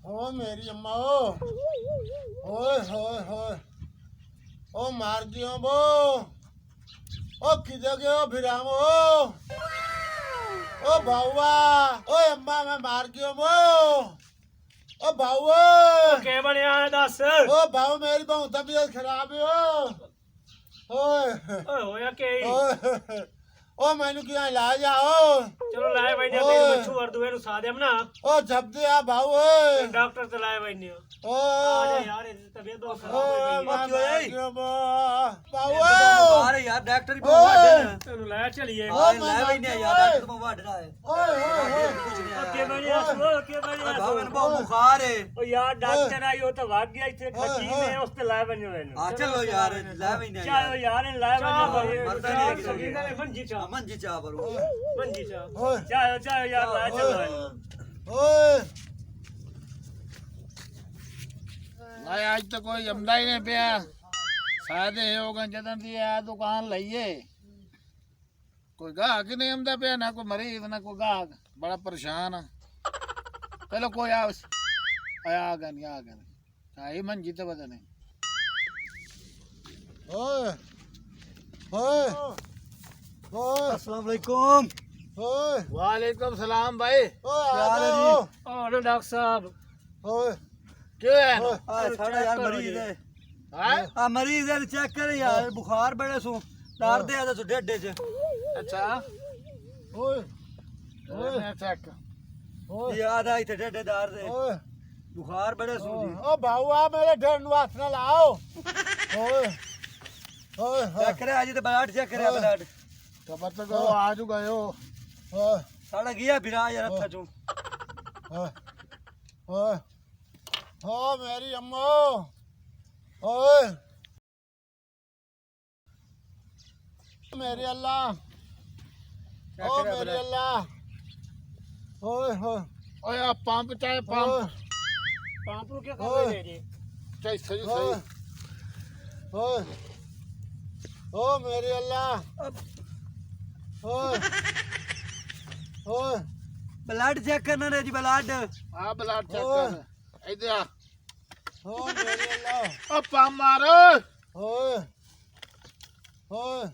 ओ मेरी अम्मा ओए होए होए ओ मार दियो बो ओ किधर गयो फिराम ओ भाऊआ ओए अम्मा मैं मार गयो बो ओ भाऊआ के बनया है दस ओ भाऊ मेरी बहुत तबीयत खराब है ओए होया के ओए ओ मैनू क्या इलाज आओ चलो लाए भाई ने तेरे मच्छू और दुए नु सा देम ना ओ जब दे आ भाऊ ओए डॉक्टर तो लाए भाई ने ओ आ जा यार तबीयत बहुत खराब हो गई है भाऊ अरे यार डॉक्टर भी वाड़ है तनु लाया चलिए ले भाई ने यार डॉक्टर तो वाड़ रहा है ओए कुछ नहीं आया के बढ़िया सो के बढ़िया भाव में बहुत बुखार है ओ यार डॉक्टर आई हो तो भाग गया इथे खची में उस पे लाए बने हुए आ चलो यार ले भाई ने चलो यार लाए बने मरता नहीं है किसी मन जी चा मन जी चाह पर मन जी चा चायो चायो यार लाए चलो ओए भाई आज तो कोई जमदा ही नहीं पिया शायद ये होगा जदन दी आ दुकान लइए कोई गाहक ही नहीं जमदा पिया ना कोई मरीज ना कोई गाहक बड़ा परेशान है चलो कोई आ गया आई मन जीते बता नहीं ओए ओए ओए अस्सलाम वालेकुम ओए वालेकुम सलाम भाई ओए क्या हाल है आ जी? जाओ ओ डॉक्टर साहब ओए क्यों है ओए साड़ा यार मरीज है हाँ? आ मरीज है चेक कर यार बुखार बड़े सु तार दे आ तो डेढ़ च अच्छा ओए मैं चेक ओए ये आधा इथे डेढ़ दार दे ओए बुखार बड़े सु जी ओ भाऊआ मेरे ढेर वास ना लाओ ओए ओए चेक करे आज तो ब्लड चेक करे ब्लड खबर तो करो आज गयो ओए साड़ा गया फिर आ यार अच्छा चू ओए ओए ओ मेरी अम्मा ओए मेरी अल्लाह ओ मेरी अल्लाह ओए ओए ओए आप पंप चाहे पंप पांप क्या कर रहे जी चाहे सही ओए सही ओए ओ मेरी अल्लाह ओए ओए ब्लड चेक करना रे जी ब्लड हाँ ब्लड चेक कर इधर आ ओ मेरी अल्लाह ओ पंप मारो ओए ओए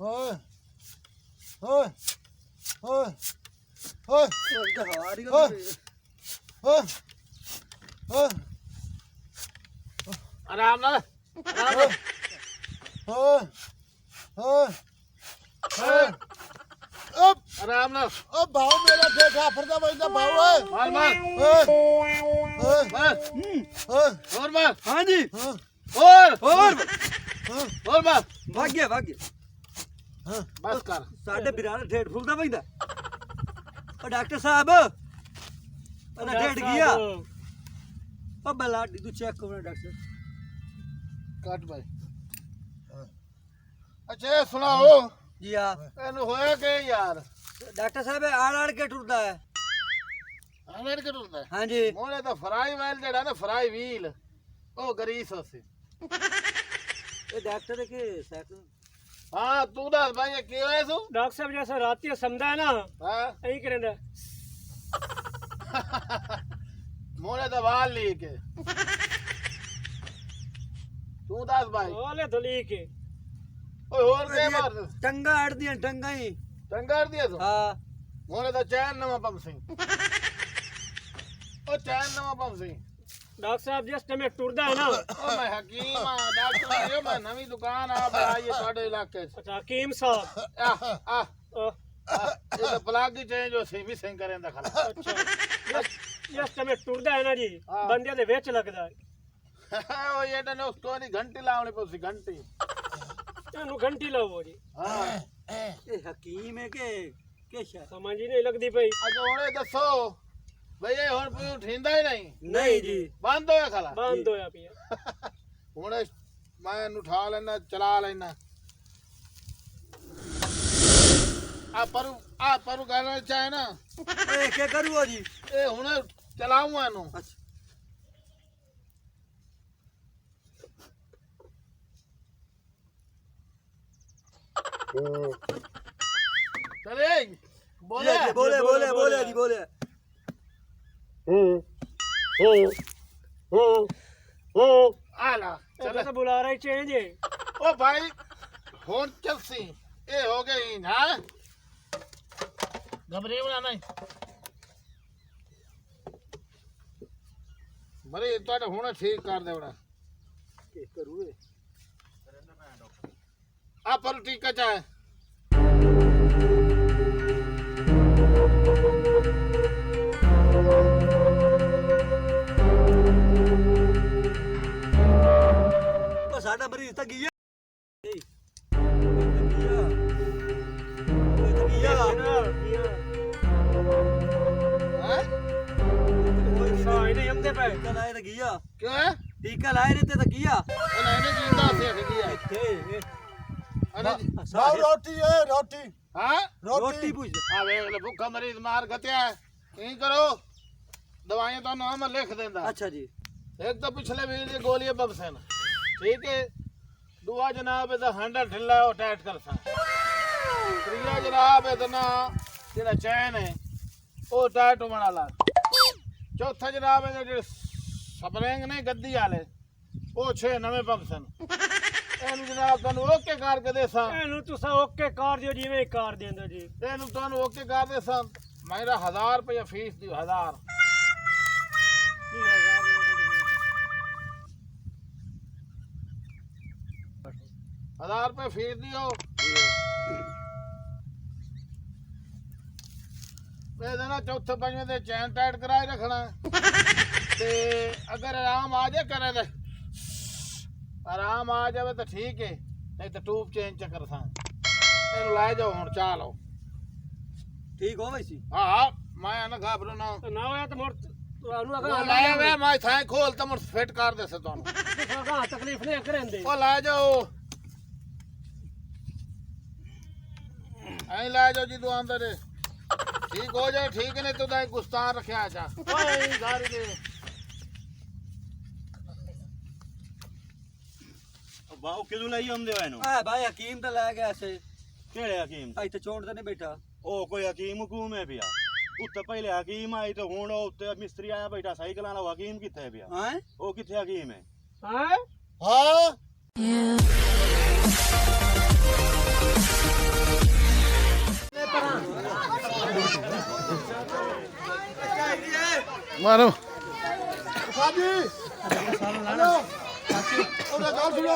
ओए ओए ओए ओए ओए ओए आराम ना ओए ओए ओए ओए अब आराम ना अब भाव मेरा देखा फरदा बजदा भाव है मार मार ओए ओए मार ओए और मार हाँ जी और मार भाग गया बस कर साढ़े बिरार ढेड फुलदा पैंदा ओ डॉक्टर साहब अरे ढेड गया ओ ब्लड तू चेक करो डॉक्टर कट भाई अच्छा ये सुनाओ जी हाँ ਇਹਨੂੰ ਹੋਇਆ ਕਿ ਯਾਰ डॉक्टर साहब आड़ आड़ के टुरदा है ਅਨੇਰ ਕੇ ਟੁਰਦਾ हाँ जी ਮੋਲੇ ਤਾਂ ਫਰਾਈ ਵਾਲ ਜਿਹੜਾ ਨਾ ਫਰਾਈ ਵੀਲ ਉਹ ਗਰੀਸ ਉਸੇ ये डॉक्टर के साइकिल ਹਾਂ ਤੂੰ ਦੱਸ ਭਾਈ ਇਹ ਕੀ ਹੋਇਆ ਸੂ डॉक्टर साहब जैसा रात को समझा है ना ਹਾਂ यही करेंगे ਮੋਲੇ ਤਾਂ ਵਾਲ ਲੀ ਕੇ ਤੂੰ ਦੱਸ ਭਾਈ ओले धुली के ਓਏ ਹੋਰ ਕੇ ਮਾਰ टंगा अड़ दिया टंगा ही ਚੰਗਾਰ ਦੀ ਤੂੰ हाँ ਮੋਲੇ ਤਾਂ ਚੈਨ ਨਵਾਂ ਪੰਪ ਸਿੰਘ ਉਹ ਚੈਨ ਨਵਾਂ ਪੰਪ ਸਿੰਘ डॉक्टर साहब जिस टाइम टूरदा है ना ਉਹ ਮੈਂ ਹਕੀਮ ਆ ਡਾਕਟਰ ਇਹ ਮੈਂ ਨਵੀਂ ਦੁਕਾਨ ਆ ਬਣਾਈ ਹੈ ਤੁਹਾਡੇ ਇਲਾਕੇ 'ਚ अच्छा हकीम साहब ਆ अ, ਇਹ ਤਾਂ ਪਲੱਗ ਹੀ ਚੇਂਜ ਹੋ ਸੀ ਵੀ ਸਿੰਘ ਕਰੇ ਦਾ ਖਲਾ अच्छा जिस टाइम टूरदा है ना जी हाँ। बंदे दे विच लगदा है ਉਹ ਇਹ ਤਾਂ ਉਸ ਤੋਂ ਨਹੀਂ ਘੰਟੀ ਲਾਉਣੀ ਪਊ ਘੰਟੀ ਇਹਨੂੰ घंटी लाओ जी ਹਾਂ ये हकीम है के शायद समझ ही नहीं लगदी पई ਅੱਜ ਹੁਣੇ ਦੱਸੋ ਬਈ ਇਹ ਹੁਣ ਕੋਈ ਉਠਿੰਦਾ ਹੀ ਨਹੀਂ नहीं जी ਬੰਦ ਹੋਇਆ ਖਲਾ बंद होया पिया ਹੁਣ ਮੈਂ ਇਹਨੂੰ ਉਠਾ ਲੈਣਾ ਚਲਾ ਲੈਣਾ ਆ ਪਰੂ ਗਾਣਾ ਚਾਹੇ ਨਾ ए क्या करूँ जी ਇਹ ਹੁਣ ਚਲਾਉਂਗਾ ਇਹਨੂੰ अच्छा चले बोले बोले बोले बोले जी बोले ਆ ਲਾ चलो तो बुला रहे चेंज है ओ भाई ਹੁਣ ਚਲਸੀ ਇਹ ਹੋ ਗਈ ਨਾ ਘਬਰੇ ਨਾ ਨਹੀਂ ਮਰੇ ਤੁਹਾਡਾ ਹੁਣ ਠੀਕ ਕਰ ਦੇਵਣਾ ਕੀ ਕਰੂਏ ਆ ਪਰ ਟੀਕਾ ਚਾਹ ਉਹ ਸਾਡਾ ਮਰੀਜ਼ ਤਾਂ ਗਿਆ ਕਿਉਂ ਟੀਕਾ ਲਾਏ ਨੇ ਤੇ ਤਾਂ ਗਿਆ ਉਹਨਾਂ ਨੇ ਜਿੰਦਾ ਸਿੱਖ ਗਿਆ ਇੱਥੇ ਸਾਹ ਰੋਟੀ ਏ ਰੋਟੀ ਹਾਂ ਰੋਟੀ ਪੁੱਛ ਆ ਵੇਖ ਲੈ ਭੁੱਖਾ ਮਰੀਜ਼ ਮਾਰ ਗਤਿਆ ਕੀ ਕਰੋ ਦਵਾਈਆਂ ਤਾਂ ਨਾਮ ਲਿਖ ਦਿੰਦਾ ਅੱਛਾ ਜੀ एक तो पिछले वीर दी गोली बबसन ठीक है दुआ जनाब इधर हंडा ढिल्ला और टाइट कर सा त्रिया जनाब इतना जेड़ा चैन है वो टाइट होना ला चौथा जनाब इधर जो स्प्रिंग ने गद्दी वाले वो 6 नवे बबसन ਇਹਨੂੰ ਜਨਾਬ ਤੁਹਾਨੂੰ ਓਕੇ ਕਰਕੇ ਦੇਸਾਂ ਇਹਨੂੰ ਤੁਸੀਂ ਓਕੇ ਕਰ ਦਿਓ ਜਿਵੇਂ ਕਰ ਦਿੰਦੇ ਜੀ ਇਹਨੂੰ ਤੁਹਾਨੂੰ ਓਕੇ ਕਰ ਦੇਸਾਂ ਮੇਰਾ 1000 ਰੁਪਏ ਫੀਸ ਦਿਓ 1000 1000 ਰੁਪਏ ਫੀਸ ਦਿਓ ਇਹਦਾ ਨਾ ਚੌਥੇ ਪੰਜਵੇਂ ਦੇ ਚੈਨ ਟਾਈਟ ਕਰਾਏ ਰੱਖਣਾ ਤੇ ਅਗਰ ਆਰਾਮ ਆ ਜਾਏ ਕਰੇ ਤੇ ਆਰਾਮ ਆ ਜਾਵੇ ਤਾਂ ਠੀਕ ਹੈ ਨਹੀਂ ਤਾਂ ਟੂਬ ਚੇਂਜ ਚੱਕਰ ਸਾਂ ਇਹਨੂੰ ਲੈ ਜਾਓ ਹੁਣ ਚਾਹ ਲਓ ਠੀਕ ਹੋ ਵੈਸੀ ਹਾਂ ਮੈਂ ਨਾ ਘਾਬਰੋ ਨਾ ਨਾ ਹੋਇਆ ਤਾਂ ਮੁੜ ਤੁਹਾਨੂੰ ਉਹ ਲੈ ਵੇ ਮੈਂ ਥਾਂ ਖੋਲ ਤਾਂ ਮੁੜ ਫਿੱਟ ਕਰ ਦੇ ਸੇ ਤੁਹਾਨੂੰ ਅਗਾ ਤਕਲੀਫ ਨਹੀਂ ਕਰਿੰਦੇ ਉਹ ਲੈ ਜਾਓ ਐ ਲੈ ਜਾਓ ਜੀ ਤੂੰ ਅੰਦਰ ਠੀਕ ਹੋ ਜਾਏ ਠੀਕ ਨਹੀਂ ਤੂੰ ਤਾਂ ਗੁਸਤਾਨ ਰੱਖਿਆ ਜਾ ਓਏ ਘਰ ਦੇ ਬਾਉ ਕਿਦੋਂ ਲਈ ਆਉਂਦੇ ਹੋ ਇਹਨੂੰ ਆ ਭਾਈ ਹਕੀਮ ਤਾਂ ਲੈ ਗਿਆ ਸੇ ਕਿਹੜੇ ਹਕੀਮ ਇੱਥੇ ਚੋਂਡ ਤੇ ਨਹੀਂ ਬੈਠਾ ਉਹ ਕੋਈ ਹਕੀਮ ਹਕੂਮ ਹੈ ਪਿਆ ਉੱਤੇ ਪਹਿਲੇ ਹਕੀਮ ਆਈ ਤੇ ਹੁਣ ਉੱਤੇ ਮਿਸਤਰੀ ਆਇਆ ਬੈਠਾ ਸਾਈਕਲ ਵਾਲਾ ਹਕੀਮ ਕਿੱਥੇ ਪਿਆ ਹਾਂ ਉਹ ਕਿੱਥੇ ਹਕੀਮ ਹੈ ਹਾਂ ਹਾਂ ਮਾਰੋ ਸਾਜੀ ਹੈਲੋ ਉਹਦਾ ਗੱਲ ਸੁਣੋ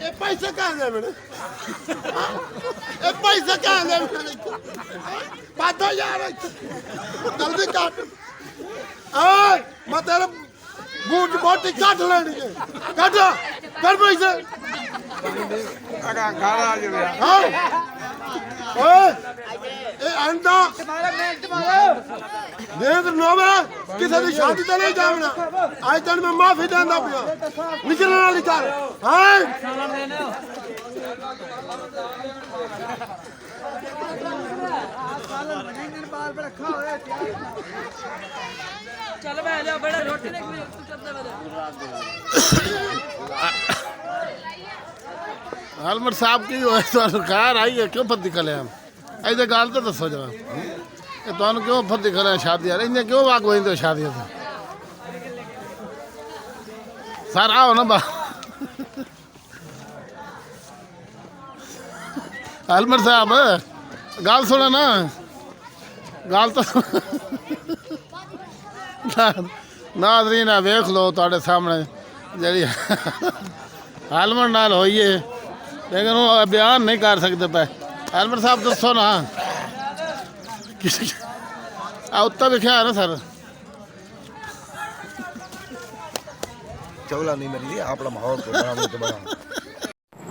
ਇਹ ਪੈਸੇ ਕਾਹਦੇ ਮੇਰੇ ਇਹ ਪੈਸੇ ਕਾਹਦੇ ਮੇਰੇ ਪਾਦੋ ਯਾਰ ਜਲਦੀ ਕੱਟ ਓਏ ਮੈਂ ਤੇਰੇ ਬੂਟ ਬੋਟੀ ਕੱਢ ਲੈਣੀ ਹੈ ਕੱਢ ਕਰ ਪੈਸੇ ਅਗਾ ਘਰ ਆ ਜਾਵੇ ਹਾਂ ਓਏ ਇਹ ਆਂਦਾ ਦੇਖ ਨੋਵੇ ਕਿਸੇ ਦੀ ਸ਼ਾਦੀ ਤੇ ਨਹੀਂ ਜਾਵਣਾ ਅੱਜ ਤੈਨੂੰ ਮੈਂ ਮਾਫੀ ਦਿੰਦਾ ਪਿਆ ਨਿਕਲਣ ਵਾਲੀ ਕਰ ਹਾਂ ਚੱਲ ਬੈ ਜਾ ਬੜਾ ਰੋਟੀ ਦੇ ਤੂੰ ਚੱਲਦਾ ਵੇ ਹਲਮਰ ਸਾਹਿਬ ਕੀ ਹੋਇਆ ਸਰਕਾਰ ਆਈ ਹੈ ਕਿਉਂ ਫੱਦੀ ਕਲਿਆ ਇਹਦੇ ਗੱਲ ਤਾਂ ਦੱਸੋ ਜਰਾ ਇਹ ਤੁਹਾਨੂੰ ਕਿਉਂ ਫੱਦੀ ਕਲਿਆ ਸ਼ਾਦੀ ਯਾਰ ਇੰਨੇ ਕਿਉਂ ਵਾਗ ਹੋਈਂਦੇ ਸ਼ਾਦੀ ਤੇ ਸਰ ਆਓ ਨਾ ਬਾ ਹਲਮਰ ਸਾਹਿਬ ਗੱਲ ਸੁਣਾ ਨਾ ਗੱਲ ਤਾਂ ਨਾਜ਼ਰੀਨ ਆ ਵੇਖ ਲਓ ਤੁਹਾਡੇ ਸਾਹਮਣੇ ਜਿਹੜੀ ਹਲਮਰ ਨਾਲ ਹੋਈ ਹੈ ਲੇਕਿਨ ਉਹ ਬਿਆਨ ਨਹੀਂ ਕਰ ਸਕਦੇ ਪਏ ਹਲਮਰ ਸਾਹਿਬ ਦੱਸੋ ਨਾ ਆ ਉੱਤਾ ਲਿਖਿਆ ਨਾ ਸਰ चौला नहीं मिल रही आप माहौल को बड़ा तो बड़ा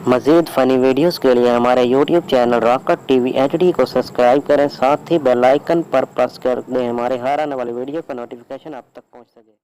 मज़ीद फ़नी वीडियोस के लिए हमारे YouTube channel rocket TV HD को सब्सक्राइब करें साथ ही बेल आइकन पर प्रेस कर दें हमारे हर आने वाली वीडियो का नोटिफिकेशन आप तक पहुंच सके।